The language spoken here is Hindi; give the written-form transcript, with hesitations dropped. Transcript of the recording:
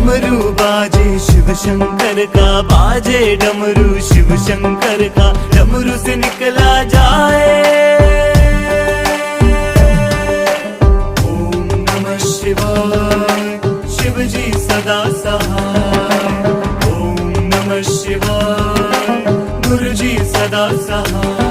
डमरू बाजे शिव शंकर का, बाजे डमरू शिव शंकर का, डमरू से निकला जाए ओम नमः शिवाय, शिव जी सदा सहाय। ओम नमः शिवाय, गुरु जी सदा सहाय।